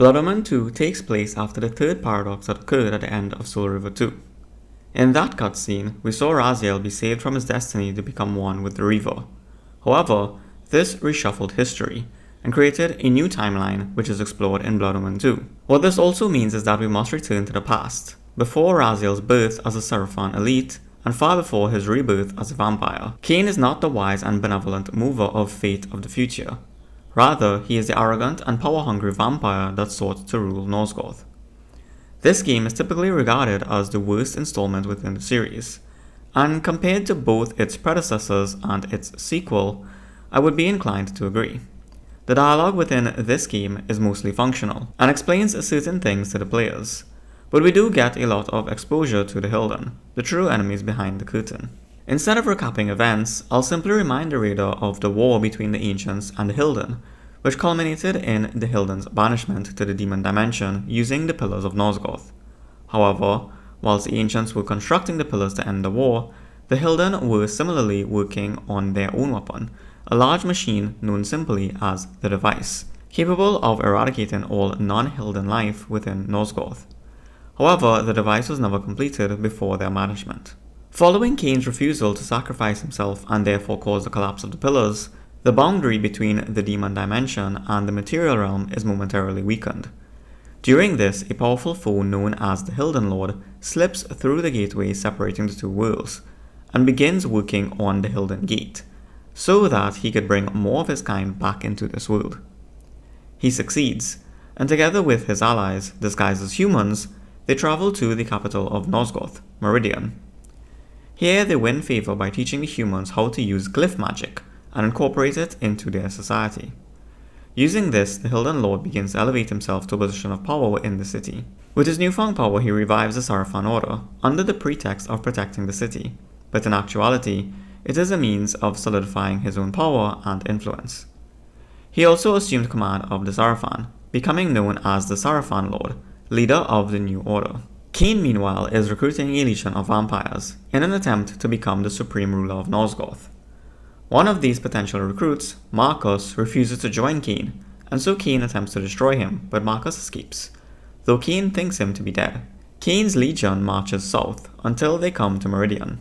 Blood Omen 2 takes place after the third paradox that occurred at the end of Soul Reaver 2. In that cutscene, we saw Raziel be saved from his destiny to become one with the Reaver. However, this reshuffled history and created a new timeline which is explored in Blood Omen 2. What this also means is that we must return to the past, before Raziel's birth as a Seraphon elite, and far before his rebirth as a vampire. Kain is not the wise and benevolent mover of fate of the future. Rather, he is the arrogant and power-hungry vampire that sought to rule Nosgoth. This game is typically regarded as the worst installment within the series, and compared to both its predecessors and its sequel, I would be inclined to agree. The dialogue within this game is mostly functional, and explains certain things to the players, but we do get a lot of exposure to the Hylden, the true enemies behind the curtain. Instead of recapping events, I'll simply remind the reader of the war between the Ancients and the Hylden, which culminated in the Hylden's banishment to the Demon Dimension using the Pillars of Nosgoth. However, whilst the Ancients were constructing the pillars to end the war, the Hylden were similarly working on their own weapon, a large machine known simply as the Device, capable of eradicating all non-Hylden life within Nosgoth. However, the device was never completed before their banishment. Following Kain's refusal to sacrifice himself and therefore cause the collapse of the pillars, the boundary between the Demon Dimension and the Material Realm is momentarily weakened. During this, a powerful foe known as the Hylden Lord slips through the gateway separating the two worlds, and begins working on the Hylden Gate, so that he could bring more of his kind back into this world. He succeeds, and together with his allies, disguised as humans, they travel to the capital of Nosgoth, Meridian. Here they win favor by teaching the humans how to use glyph magic and incorporate it into their society. Using this, the Hylden Lord begins to elevate himself to a position of power in the city. With his newfound power, he revives the Seraphon Order, under the pretext of protecting the city, but in actuality, it is a means of solidifying his own power and influence. He also assumed command of the Seraphon, becoming known as the Seraphon Lord, leader of the new order. Kain, meanwhile, is recruiting a legion of vampires in an attempt to become the supreme ruler of Nosgoth. One of these potential recruits, Marcus, refuses to join Kain, and so Kain attempts to destroy him, but Marcus escapes, though Kain thinks him to be dead. Kain's legion marches south until they come to Meridian.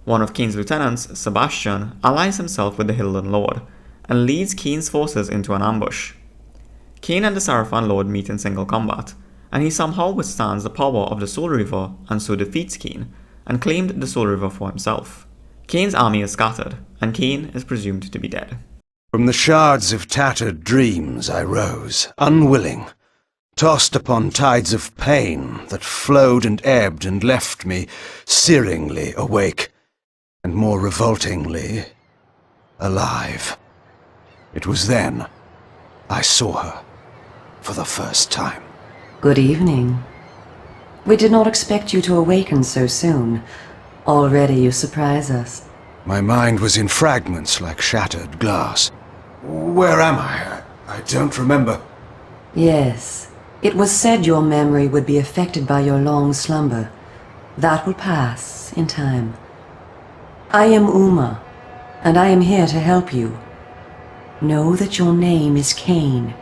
One of Kain's lieutenants, Sebastian, allies himself with the Hylden Lord, and leads Kain's forces into an ambush. Kain and the Seraphon Lord meet in single combat, and he somehow withstands the power of the Soul Reaver and so defeats Kain, and claimed the Soul Reaver for himself. Kain's army is scattered, and Kain is presumed to be dead. From the shards of tattered dreams I rose, unwilling, tossed upon tides of pain that flowed and ebbed and left me searingly awake, and more revoltingly, alive. It was then I saw her for the first time. Good evening. We did not expect you to awaken so soon. Already you surprise us. My mind was in fragments like shattered glass. Where am I? I don't remember. Yes. It was said your memory would be affected by your long slumber. That will pass in time. I am Umah, and I am here to help you. Know that your name is Kain,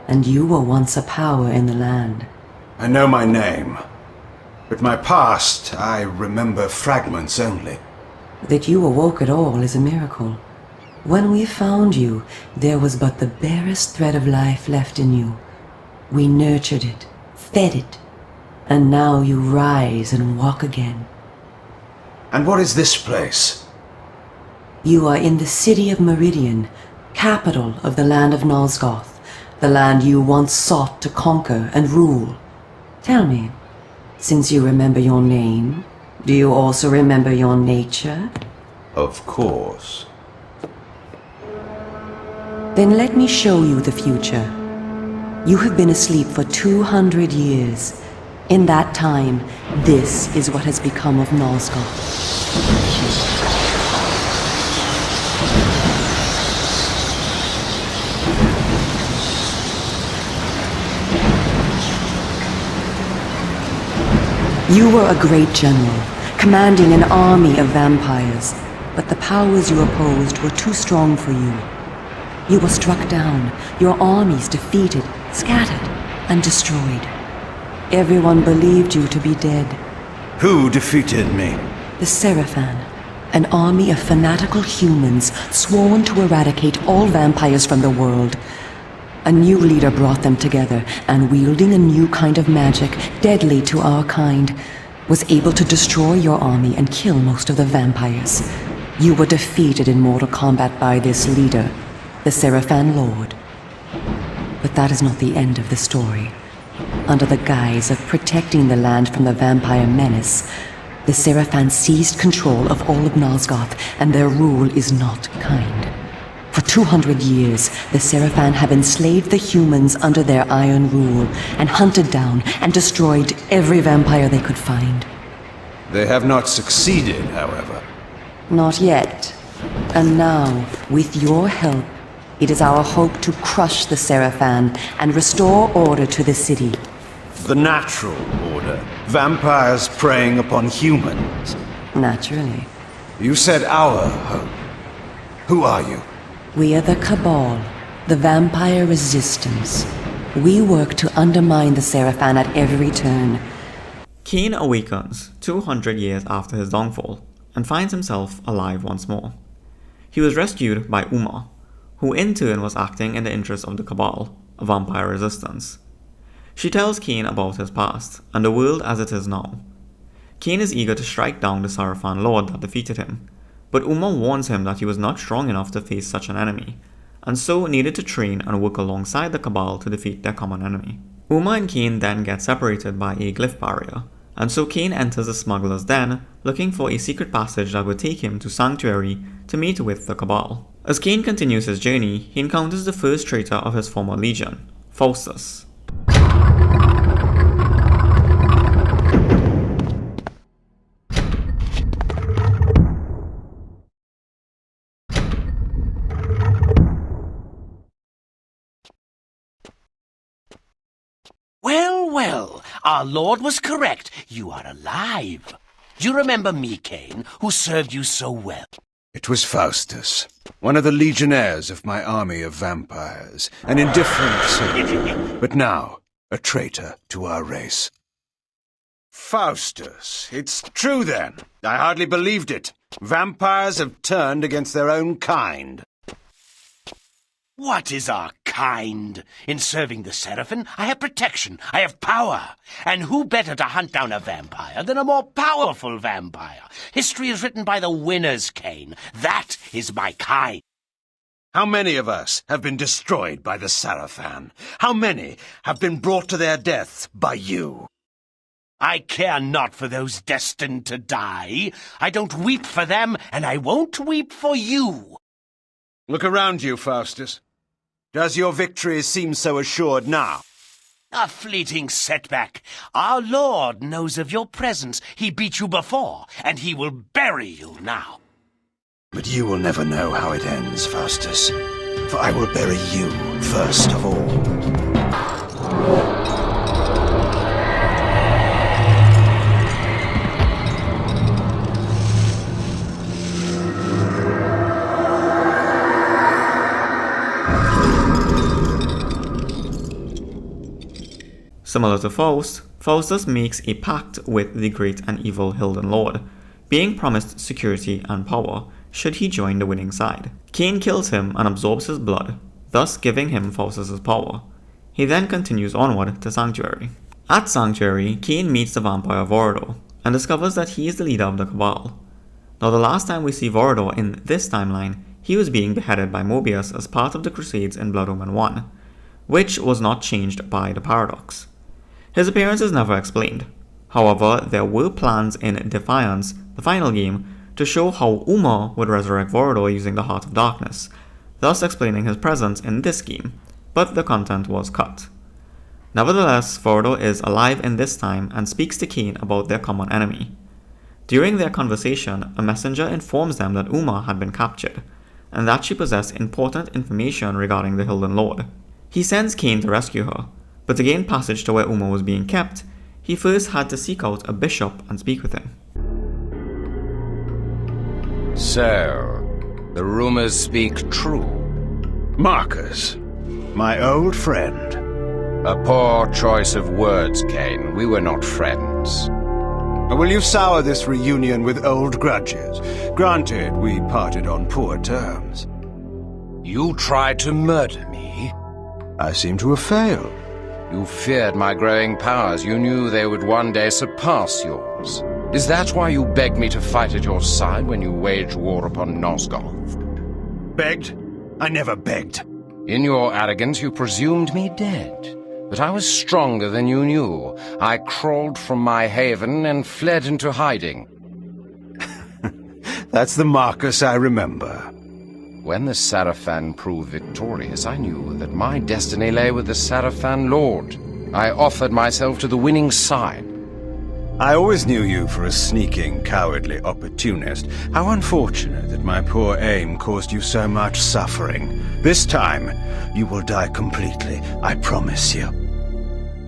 and you were once a power in the land. I know my name, but my past, I remember fragments only. That you awoke at all is a miracle. When we found you, there was but the barest thread of life left in you. We nurtured it, fed it, and now you rise and walk again. And what is this place? You are in the city of Meridian, capital of the land of Nosgoth, the land you once sought to conquer and rule. Tell me, since you remember your name, do you also remember your nature? Of course. Then let me show you the future. You have been asleep for 200 years. In that time, this is what has become of Nosgoth. You were a great general, commanding an army of vampires, but the powers you opposed were too strong for you. You were struck down, your armies defeated, scattered, and destroyed. Everyone believed you to be dead. Who defeated me? The Seraphan, an army of fanatical humans sworn to eradicate all vampires from the world. A new leader brought them together, and wielding a new kind of magic, deadly to our kind, was able to destroy your army and kill most of the vampires. You were defeated in mortal combat by this leader, the Hylden Lord. But that is not the end of the story. Under the guise of protecting the land from the vampire menace, the Seraphan seized control of all of Nosgoth, and their rule is not kind. For 200 years, the Seraphan have enslaved the humans under their iron rule, and hunted down and destroyed every vampire they could find. They have not succeeded, however. Not yet. And now, with your help, it is our hope to crush the Seraphan and restore order to the city. The natural order. Vampires preying upon humans. Naturally. You said our hope. Who are you? We are the Cabal, the vampire resistance. We work to undermine the Seraphan at every turn. Kain awakens 200 years after his downfall and finds himself alive once more. He was rescued by Umah, who in turn was acting in the interest of the Cabal, a vampire resistance. She tells Kain about his past and the world as it is now. Kain is eager to strike down the Hylden Lord that defeated him, but Umah warns him that he was not strong enough to face such an enemy, and so needed to train and work alongside the Cabal to defeat their common enemy. Umah and Kain then get separated by a glyph barrier, and so Kain enters the smuggler's den looking for a secret passage that would take him to Sanctuary to meet with the Cabal. As Kain continues his journey, he encounters the first traitor of his former legion, Faustus. Well, our lord was correct. You are alive. Do you remember me, Kain, who served you so well? It was Faustus, one of the legionnaires of my army of vampires, an indifferent soldier, but now a traitor to our race. Faustus, it's true then. I hardly believed it. Vampires have turned against their own kind. What is our kind? In serving the Seraphan, I have protection, I have power. And who better to hunt down a vampire than a more powerful vampire? History is written by the winners, Kain. That is my kind. How many of us have been destroyed by the Seraphan? How many have been brought to their deaths by you? I care not for those destined to die. I don't weep for them, and I won't weep for you. Look around you, Faustus. Does your victory seem so assured now? A fleeting setback. Our Lord knows of your presence. He beat you before, and he will bury you now. But you will never know how it ends, Faustus. For I will bury you first of all. Similar to Faustus makes a pact with the great and evil Hylden Lord, being promised security and power should he join the winning side. Kain kills him and absorbs his blood, thus giving him Faustus' power. He then continues onward to Sanctuary. At Sanctuary, Kain meets the vampire Vorador, and discovers that he is the leader of the Cabal. Now the last time we see Vorador in this timeline, he was being beheaded by Mobius as part of the Crusades in Blood Omen 1, which was not changed by the Paradox. His appearance is never explained. However, there were plans in Defiance, the final game, to show how Umah would resurrect Vorador using the Heart of Darkness, thus explaining his presence in this game, but the content was cut. Nevertheless, Vorador is alive in this time and speaks to Kain about their common enemy. During their conversation, a messenger informs them that Umah had been captured, and that she possessed important information regarding the Hylden Lord. He sends Kain to rescue her, but to gain passage to where Umah was being kept, he first had to seek out a bishop and speak with him. So, the rumors speak true. Marcus, my old friend. A poor choice of words, Kain. We were not friends. Will you sour this reunion with old grudges? Granted, we parted on poor terms. You tried to murder me? I seem to have failed. You feared my growing powers. You knew they would one day surpass yours. Is that why you begged me to fight at your side when you waged war upon Nosgoth? Begged? I never begged. In your arrogance, you presumed me dead. But I was stronger than you knew. I crawled from my haven and fled into hiding. That's the Marcus I remember. When the Sarafan proved victorious, I knew that my destiny lay with the Hylden Lord. I offered myself to the winning side. I always knew you for a sneaking, cowardly opportunist. How unfortunate that my poor aim caused you so much suffering. This time, you will die completely, I promise you.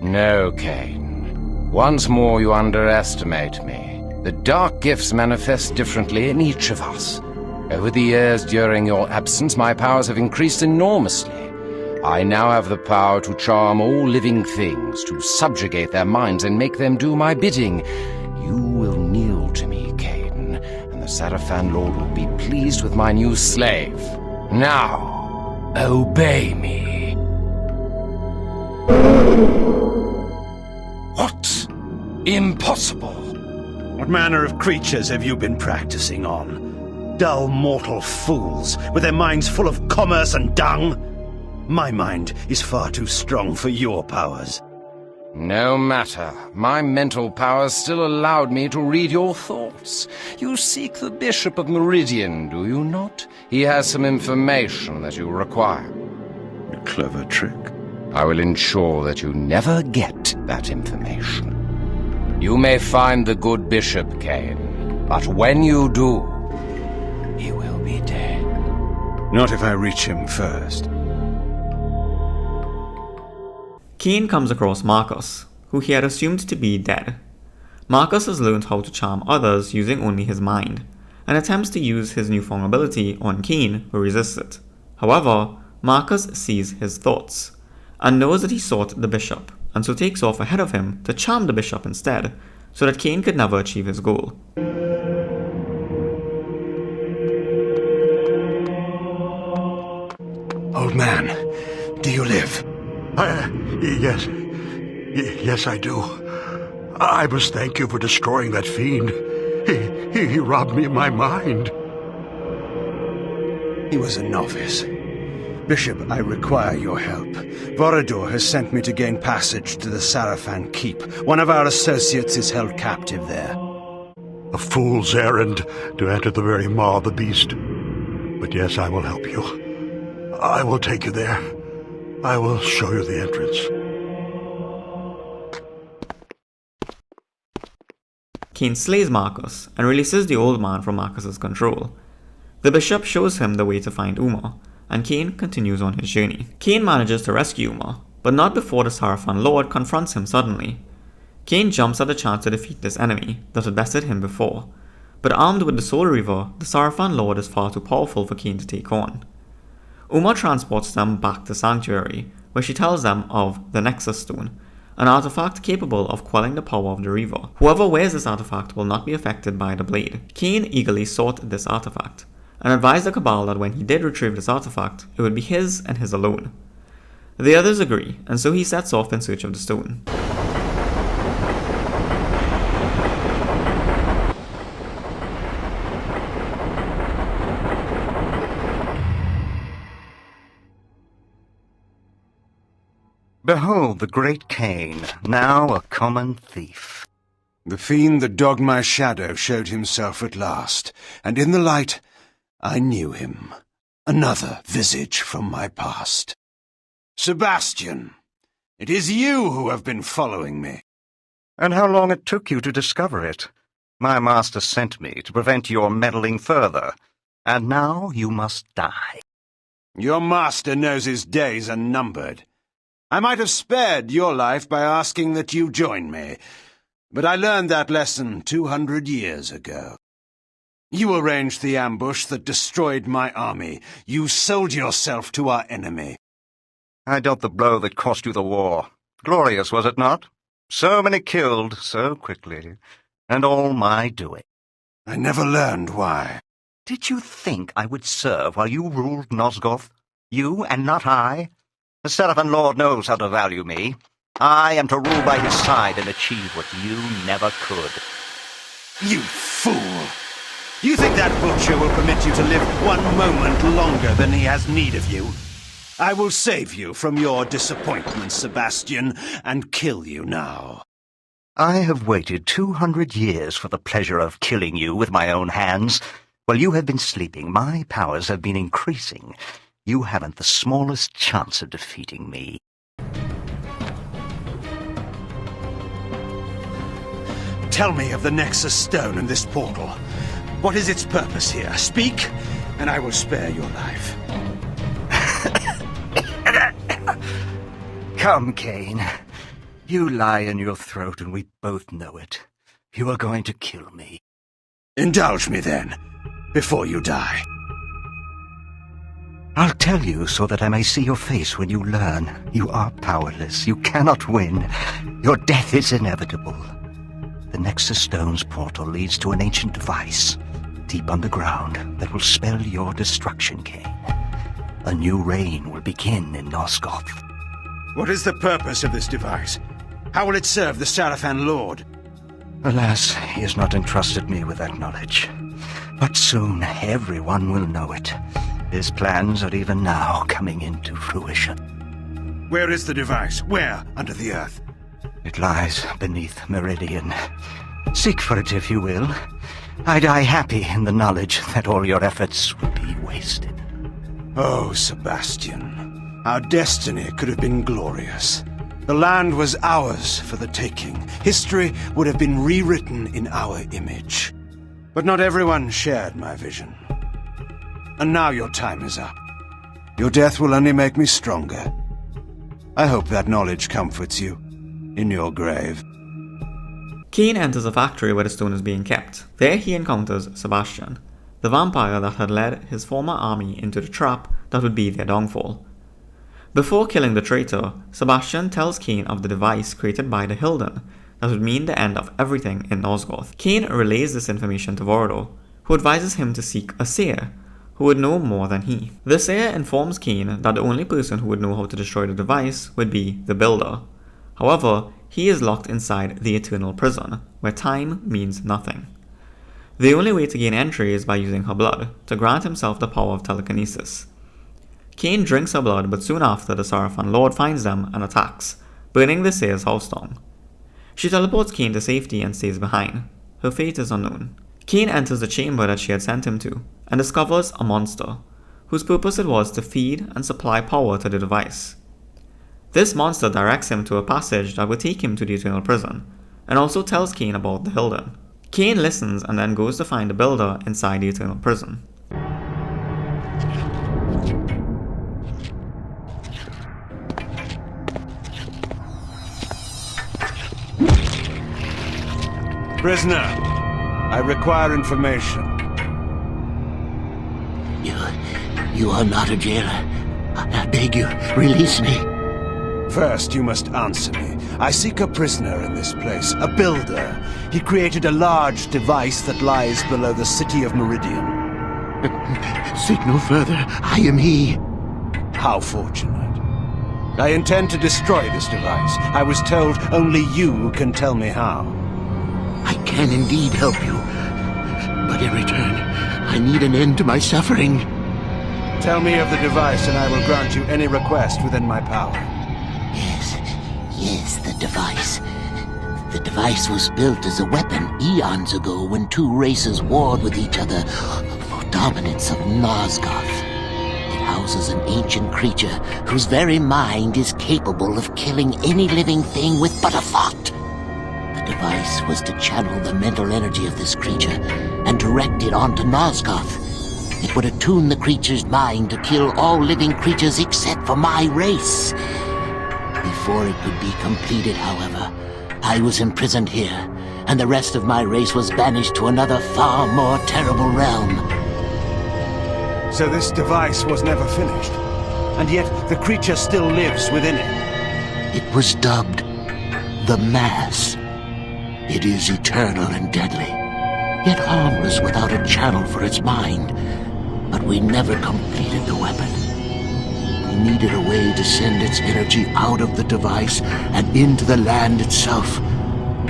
No, Kain. Once more you underestimate me. The dark gifts manifest differently in each of us. Over the years during your absence, my powers have increased enormously. I now have the power to charm all living things, to subjugate their minds and make them do my bidding. You will kneel to me, Kain, and the Hylden Lord will be pleased with my new slave. Now, obey me. What? Impossible! What manner of creatures have you been practicing on? Dull mortal fools, with their minds full of commerce and dung? My mind is far too strong for your powers. No matter. My mental powers still allowed me to read your thoughts. You seek the Bishop of Meridian, do you not? He has some information that you require. A clever trick. I will ensure that you never get that information. You may find the good Bishop, Kain, but when you do, he will be dead. Not if I reach him first. Kain comes across Marcus, who he had assumed to be dead. Marcus has learned how to charm others using only his mind, and attempts to use his newfound ability on Kain, who resists it. However, Marcus sees his thoughts, and knows that he sought the bishop, and so takes off ahead of him to charm the bishop instead, so that Kain could never achieve his goal. Old man, do you live? Yes. Yes, I do. I must thank you for destroying that fiend. He robbed me of my mind. He was a novice. Bishop, I require your help. Vorador has sent me to gain passage to the Sarafan Keep. One of our associates is held captive there. A fool's errand to enter the very maw of the beast. But yes, I will help you. I will take you there. I will show you the entrance. Kain slays Marcus and releases the old man from Marcus's control. The bishop shows him the way to find Umah, and Kain continues on his journey. Kain manages to rescue Umah, but not before the Hylden Lord confronts him suddenly. Kain jumps at the chance to defeat this enemy that had bested him before, but armed with the Soul Reaver, the Hylden Lord is far too powerful for Kain to take on. Umah transports them back to Sanctuary, where she tells them of the Nexus stone, an artifact capable of quelling the power of the Reaver. Whoever wears this artifact will not be affected by the blade. Kain eagerly sought this artifact, and advised the Cabal that when he did retrieve this artifact, it would be his and his alone. The others agree, and so he sets off in search of the stone. Behold the great Kain, now a common thief. The fiend that dogged my shadow showed himself at last, and in the light, I knew him. Another visage from my past. Sebastian, it is you who have been following me. And how long it took you to discover it. My master sent me to prevent your meddling further, and now you must die. Your master knows his days are numbered. I might have spared your life by asking that you join me, but I learned that lesson 200 years ago. You arranged the ambush that destroyed my army. You sold yourself to our enemy. I dealt the blow that cost you the war. Glorious, was it not? So many killed so quickly, and all my doing. I never learned why. Did you think I would serve while you ruled Nosgoth? You and not I? The Hylden Lord knows how to value me. I am to rule by his side and achieve what you never could. You fool! You think that butcher will permit you to live one moment longer than he has need of you? I will save you from your disappointment, Sebastian, and kill you now. I have waited 200 years for the pleasure of killing you with my own hands. While you have been sleeping, my powers have been increasing. You haven't the smallest chance of defeating me. Tell me of the Nexus stone and this portal. What is its purpose here? Speak, and I will spare your life. Come, Kain. You lie in your throat and we both know it. You are going to kill me. Indulge me then, before you die. I'll tell you so that I may see your face when you learn. You are powerless. You cannot win. Your death is inevitable. The Nexus Stone's portal leads to an ancient device, deep underground, that will spell your destruction, Kain. A new reign will begin in Nosgoth. What is the purpose of this device? How will it serve the Hylden Lord? Alas, he has not entrusted me with that knowledge. But soon everyone will know it. His plans are even now coming into fruition. Where is the device? Where under the earth? It lies beneath Meridian. Seek for it if you will. I die happy in the knowledge that all your efforts will be wasted. Oh, Sebastian. Our destiny could have been glorious. The land was ours for the taking. History would have been rewritten in our image. But not everyone shared my vision. And now your time is up. Your death will only make me stronger. I hope that knowledge comforts you in your grave. Kain enters a factory where the stone is being kept. There he encounters Sebastian, the vampire that had led his former army into the trap that would be their downfall. Before killing the traitor, Sebastian tells Kain of the device created by the Hylden that would mean the end of everything in Nosgoth. Kain relays this information to Vordo, who advises him to seek a Seer, who would know more than he. The Seer informs Kain that the only person who would know how to destroy the device would be the Builder. However, he is locked inside the Eternal Prison, where time means nothing. The only way to gain entry is by using her blood, to grant himself the power of telekinesis. Kain drinks her blood, but soon after the Hylden Lord finds them and attacks, burning the Seer's house down. She teleports Kain to safety and stays behind. Her fate is unknown. Kain enters the chamber that she had sent him to, and discovers a monster, whose purpose it was to feed and supply power to the device. This monster directs him to a passage that would take him to the Eternal Prison, and also tells Kain about the Hylden. Kain listens and then goes to find the Builder inside the Eternal Prison. Prisoner, I require information. You are not a jailer. I beg you, release me. First, you must answer me. I seek a prisoner in this place, a builder. He created a large device that lies below the city of Meridian. Seek no further. I am he. How fortunate. I intend to destroy this device. I was told only you can tell me how. I can indeed help you. But in return, I need an end to my suffering. Tell me of the device and I will grant you any request within my power. Yes, the device. The device was built as a weapon eons ago when two races warred with each other for dominance of Nosgoth. It houses an ancient creature whose very mind is capable of killing any living thing with but a thought. The device was to channel the mental energy of this creature and direct it onto Nosgoth. It would attune the creature's mind to kill all living creatures except for my race. Before it could be completed, however, I was imprisoned here, and the rest of my race was banished to another far more terrible realm. So this device was never finished, and yet the creature still lives within it. It was dubbed the Mass. It is eternal and deadly, yet harmless without a channel for its mind. But we never completed the weapon. We needed a way to send its energy out of the device and into the land itself.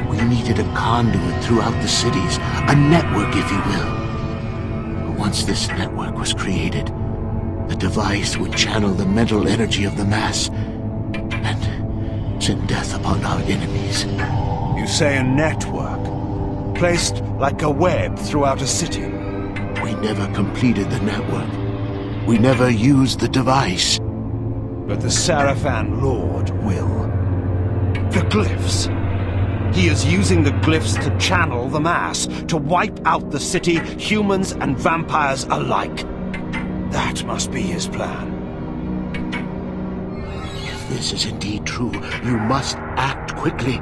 We needed a conduit throughout the cities, a network, if you will. But once this network was created, the device would channel the mental energy of the Mass and send death upon our enemies. You say a network, placed like a web throughout a city. We never completed the network. We never used the device. But the Sarafan Lord will. The glyphs. He is using the glyphs to channel the Mass, to wipe out the city, humans and vampires alike. That must be his plan. If this is indeed true, you must act quickly.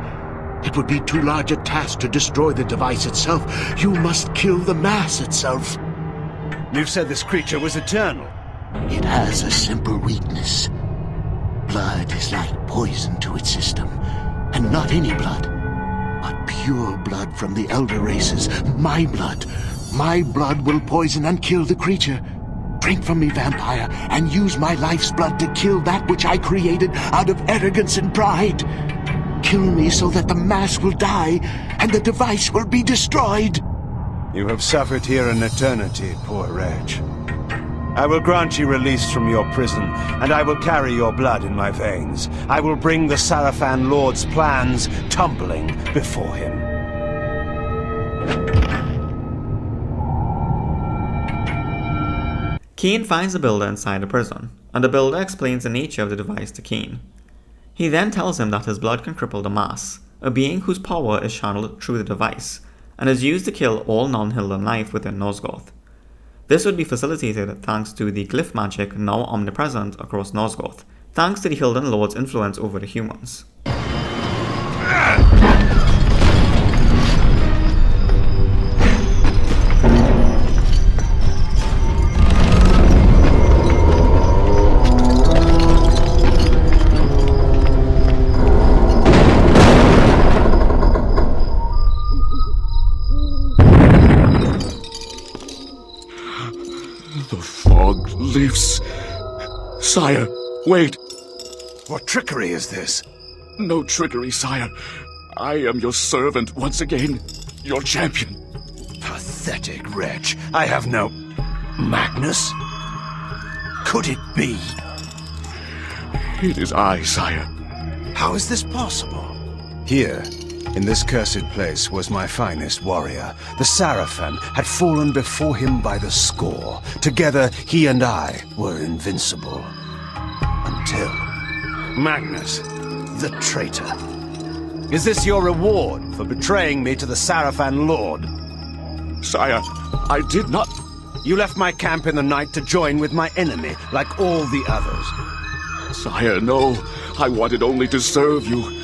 It would be too large a task to destroy the device itself. You must kill the Mass itself. You said this creature was eternal. It has a simple weakness. Blood is like poison to its system. And not any blood, but pure blood from the elder races. My blood. My blood will poison and kill the creature. Drink from me, vampire, and use my life's blood to kill that which I created out of arrogance and pride. Kill me so that the Mass will die, and the device will be destroyed. You have suffered here an eternity, poor wretch. I will grant you release from your prison, and I will carry your blood in my veins. I will bring the Sarafan Lord's plans tumbling before him. Kain finds the builder inside the prison, and the builder explains the nature of the device to Kain. He then tells him that his blood can cripple the Mass, a being whose power is channeled through the device, and is used to kill all non-Hylden life within Nosgoth. This would be facilitated thanks to the glyph magic now omnipresent across Nosgoth, thanks to the Hylden Lord's influence over the humans. Lifts. Sire, wait. What trickery is this? No trickery, sire. I am your servant once again, your champion. Pathetic wretch. I have no... Magnus? Could it be? It is I, sire. How is this possible? Here, in this cursed place, was my finest warrior. The Sarafan had fallen before him by the score. Together, he and I were invincible. Until... Magnus, the traitor. Is this your reward for betraying me to the Sarafan Lord? Sire, I did not... You left my camp in the night to join with my enemy, like all the others. Sire, no. I wanted only to serve you.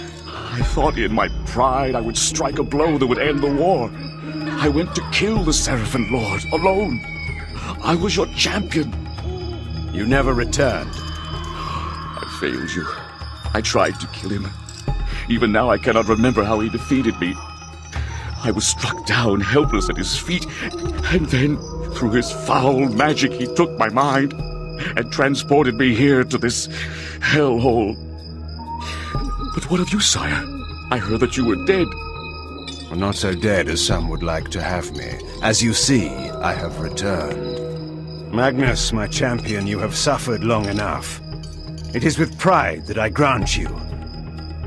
I thought in my pride I would strike a blow that would end the war. I went to kill the Sarafan Lord, alone. I was your champion. You never returned. I failed you. I tried to kill him. Even now I cannot remember how he defeated me. I was struck down, helpless at his feet, and then, through his foul magic, he took my mind and transported me here to this hellhole. But what of you, sire? I heard that you were dead. Well, not so dead as some would like to have me. As you see, I have returned. Magnus, my champion, you have suffered long enough. It is with pride that I grant you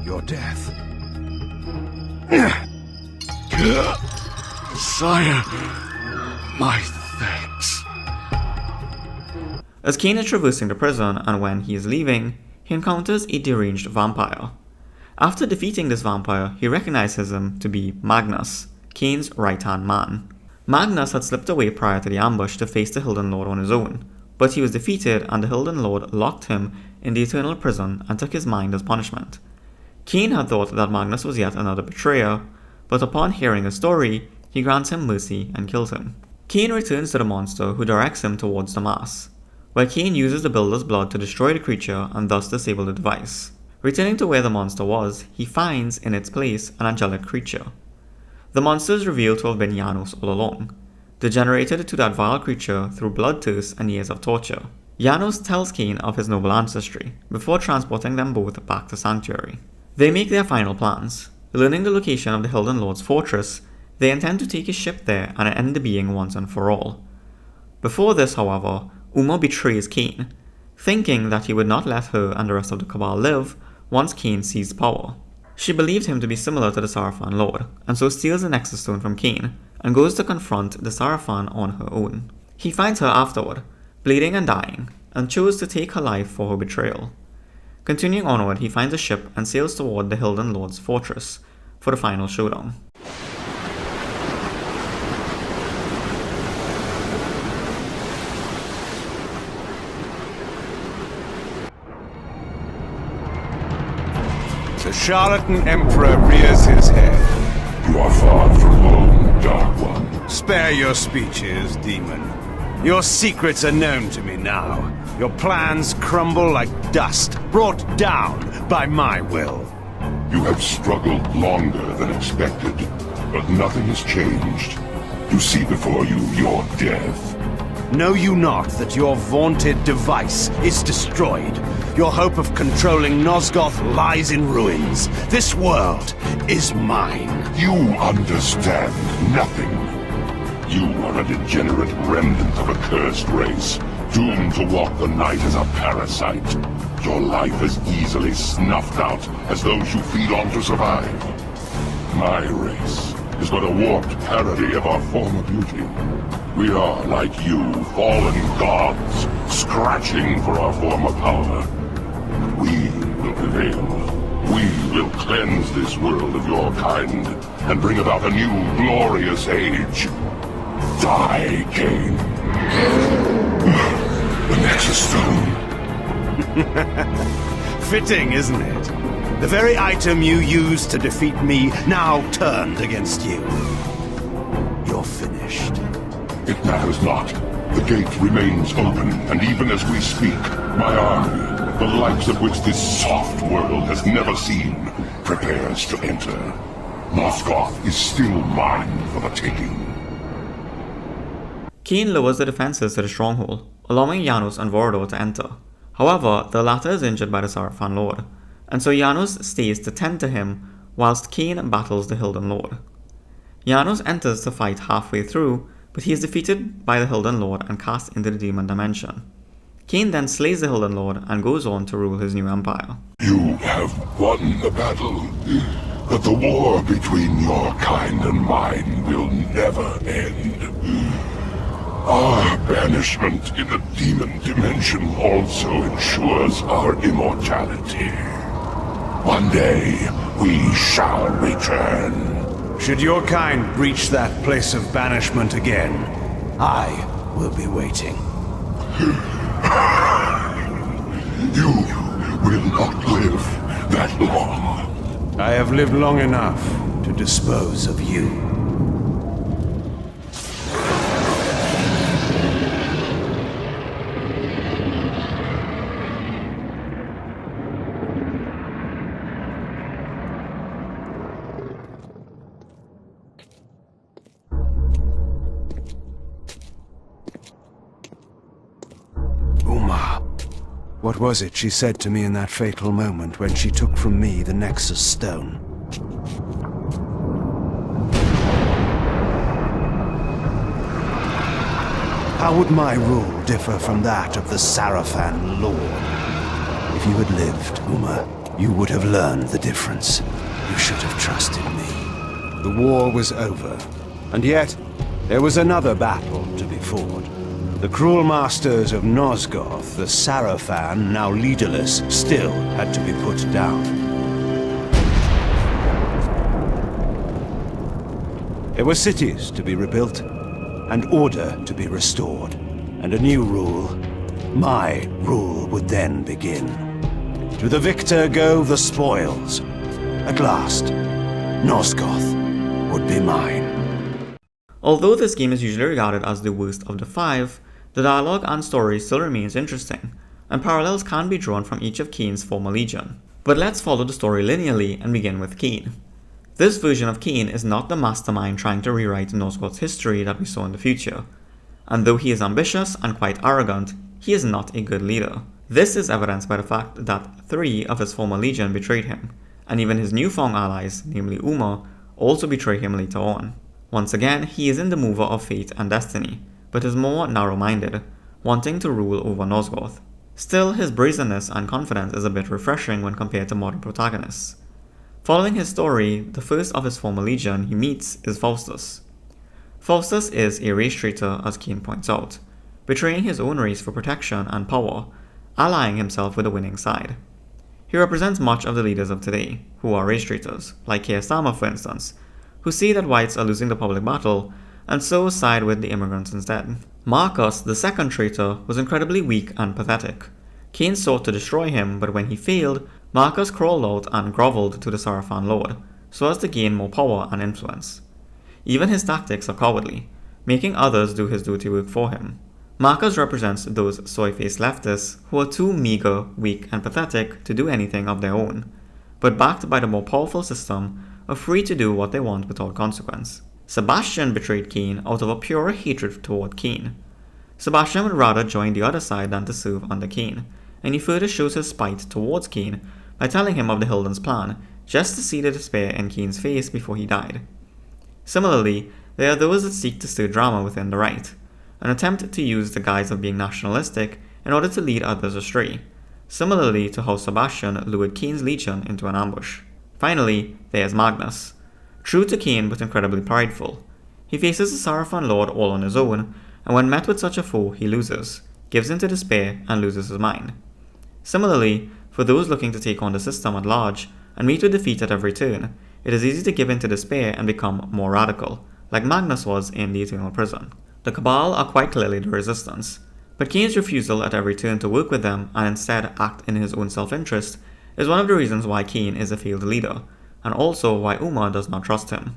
your death. Sire, my thanks. As Kain is traversing the prison and when he is leaving, he encounters a deranged vampire. After defeating this vampire, he recognizes him to be Magnus, Kain's right-hand man. Magnus had slipped away prior to the ambush to face the Hylden Lord on his own, but he was defeated and the Hylden Lord locked him in the eternal prison and took his mind as punishment. Kain had thought that Magnus was yet another betrayer, but upon hearing his story, he grants him mercy and kills him. Kain returns to the monster who directs him towards the Mass, where Kain uses the Builder's blood to destroy the creature and thus disable the device. Returning to where the monster was, he finds in its place an angelic creature. The monster is revealed to have been Janos all along, degenerated to that vile creature through bloodthirst and years of torture. Janos tells Kain of his noble ancestry, before transporting them both back to Sanctuary. They make their final plans. Learning the location of the Hylden Lord's fortress, they intend to take his ship there and end the being once and for all. Before this, however, Umah betrays Kain, thinking that he would not let her and the rest of the Cabal live once Kain seized power. She believed him to be similar to the Sarafan Lord, and so steals the Nexus Stone from Kain, and goes to confront the Sarafan on her own. He finds her afterward, bleeding and dying, and chose to take her life for her betrayal. Continuing onward, he finds a ship and sails toward the Hylden Lord's fortress for the final showdown. The charlatan emperor rears his head. You are far from home, Dark One. Spare your speeches, demon. Your secrets are known to me now. Your plans crumble like dust, brought down by my will. You have struggled longer than expected, but nothing has changed. You see before you your death. Know you not that your vaunted device is destroyed? Your hope of controlling Nosgoth lies in ruins. This world is mine. You understand nothing. You are a degenerate remnant of a cursed race, doomed to walk the night as a parasite. Your life as easily snuffed out as those you feed on to survive. My race is but a warped parody of our former beauty. We are, like you, fallen gods, scratching for our former power. We will prevail. We will cleanse this world of your kind, and bring about a new, glorious age. Die, Kain. The Nexus Stone. Fitting, isn't it? The very item you used to defeat me now turned against you. You're finished. It matters not. The gate remains open, and even as we speak, my army, the likes of which this soft world has never seen, prepares to enter. Nosgoth is still mine for the taking. Kain lowers the defenses to the stronghold, allowing Janos and Vorador to enter. However, the latter is injured by the Sarafan Lord, and so Janos stays to tend to him whilst Kain battles the Hylden Lord. Janos enters to fight halfway through, but he is defeated by the Hylden Lord and cast into the demon dimension. Kain then slays the Hylden Lord and goes on to rule his new empire. You have won the battle, but the war between your kind and mine will never end. Our banishment in the demon dimension also ensures our immortality. One day, we shall return. Should your kind breach that place of banishment again, I will be waiting. You will not live that long. I have lived long enough to dispose of you. What was it she said to me in that fatal moment when she took from me the Nexus Stone? How would my rule differ from that of the Sarafan Lord? If you had lived, Umah, you would have learned the difference. You should have trusted me. The war was over, and yet there was another battle to be fought. The cruel masters of Nosgoth, the Sarafan, now leaderless, still had to be put down. There were cities to be rebuilt, and order to be restored, and a new rule. My rule would then begin. To the victor go the spoils. At last, Nosgoth would be mine. Although this game is usually regarded as the worst of the 5, the dialogue and story still remains interesting, and parallels can be drawn from each of Kain's former legion. But let's follow the story linearly and begin with Kain. This version of Kain is not the mastermind trying to rewrite Nosgoth's history that we saw in the future. And though he is ambitious and quite arrogant, he is not a good leader. This is evidenced by the fact that 3 of his former legion betrayed him, and even his newfound allies, namely Umah, also betray him later on. Once again, he isn't the mover of fate and destiny, but is more narrow-minded, wanting to rule over Nosgoth. Still, his brazenness and confidence is a bit refreshing when compared to modern protagonists. Following his story, the first of his former legion he meets is Faustus. Faustus is a race traitor, as Kain points out, betraying his own race for protection and power, allying himself with the winning side. He represents much of the leaders of today, who are race traitors, like Keir Starmer for instance, who see that whites are losing the public battle, and so side with the immigrants instead. Marcus, the second traitor, was incredibly weak and pathetic. Kain sought to destroy him, but when he failed, Marcus crawled out and grovelled to the Hylden Lord, so as to gain more power and influence. Even his tactics are cowardly, making others do his dirty work for him. Marcus represents those soy-faced leftists who are too meager, weak, and pathetic to do anything of their own, but backed by the more powerful system, are free to do what they want without consequence. Sebastian betrayed Kain out of a pure hatred toward Kain. Sebastian would rather join the other side than to serve under Kain, and he further shows his spite towards Kain by telling him of the Hylden's plan, just to see the despair in Kain's face before he died. Similarly, there are those that seek to stir drama within the right, an attempt to use the guise of being nationalistic in order to lead others astray, similarly to how Sebastian lured Kain's legion into an ambush. Finally, there is Magnus. True to Kain but incredibly prideful. He faces the Hylden Lord all on his own, and when met with such a foe he loses, gives into despair, and loses his mind. Similarly, for those looking to take on the system at large and meet with defeat at every turn, it is easy to give in to despair and become more radical, like Magnus was in the Eternal Prison. The Cabal are quite clearly the resistance, but Kain's refusal at every turn to work with them and instead act in his own self-interest is one of the reasons why Kain is a failed leader, and also why Umah does not trust him.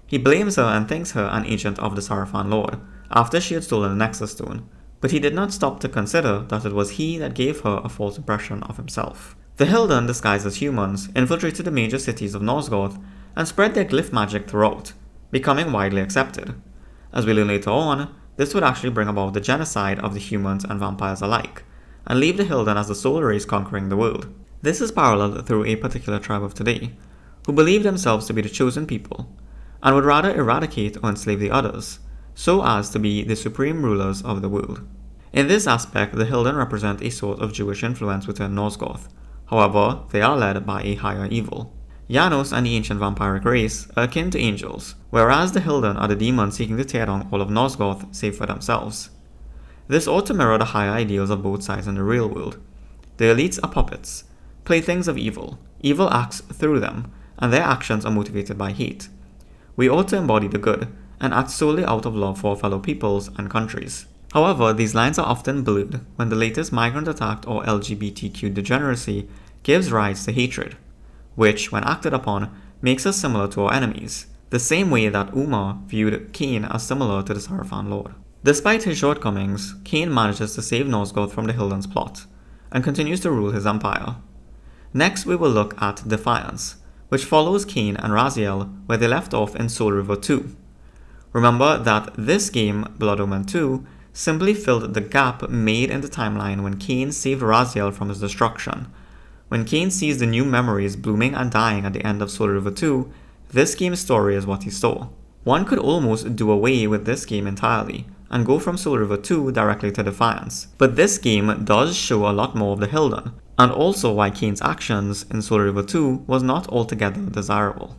He blames her and thinks her an agent of the Hylden Lord, after she had stolen the Nexus stone, but he did not stop to consider that it was he that gave her a false impression of himself. The Hylden, disguised as humans, infiltrated the major cities of Nosgoth and spread their glyph magic throughout, becoming widely accepted. As we learn later on, this would actually bring about the genocide of the humans and vampires alike, and leave the Hylden as the sole race conquering the world. This is paralleled through a particular tribe of today, who believe themselves to be the chosen people, and would rather eradicate or enslave the others, so as to be the supreme rulers of the world. In this aspect, the Hylden represent a sort of Jewish influence within Nosgoth. However, they are led by a higher evil. Janos and the ancient vampiric race are akin to angels, whereas the Hylden are the demons seeking to tear down all of Nosgoth save for themselves. This ought to mirror the higher ideals of both sides in the real world. The elites are puppets, playthings of evil. Evil acts through them, and their actions are motivated by hate. We ought to embody the good, and act solely out of love for our fellow peoples and countries. However, these lines are often blurred when the latest migrant attack or LGBTQ degeneracy gives rise to hatred, which, when acted upon, makes us similar to our enemies, the same way that Umah viewed Kain as similar to the Hylden Lord. Despite his shortcomings, Kain manages to save Nosgoth from the Hylden's plot, and continues to rule his empire. Next we will look at Defiance, which follows Kain and Raziel where they left off in Soul Reaver 2. Remember that this game, Blood Omen 2, simply filled the gap made in the timeline when Kain saved Raziel from his destruction. When Kain sees the new memories blooming and dying at the end of Soul Reaver 2, this game's story is what he saw. One could almost do away with this game entirely, and go from Soul Reaver 2 directly to Defiance. But this game does show a lot more of the Hylden, and also why Kain's actions in Soul Reaver 2 was not altogether desirable.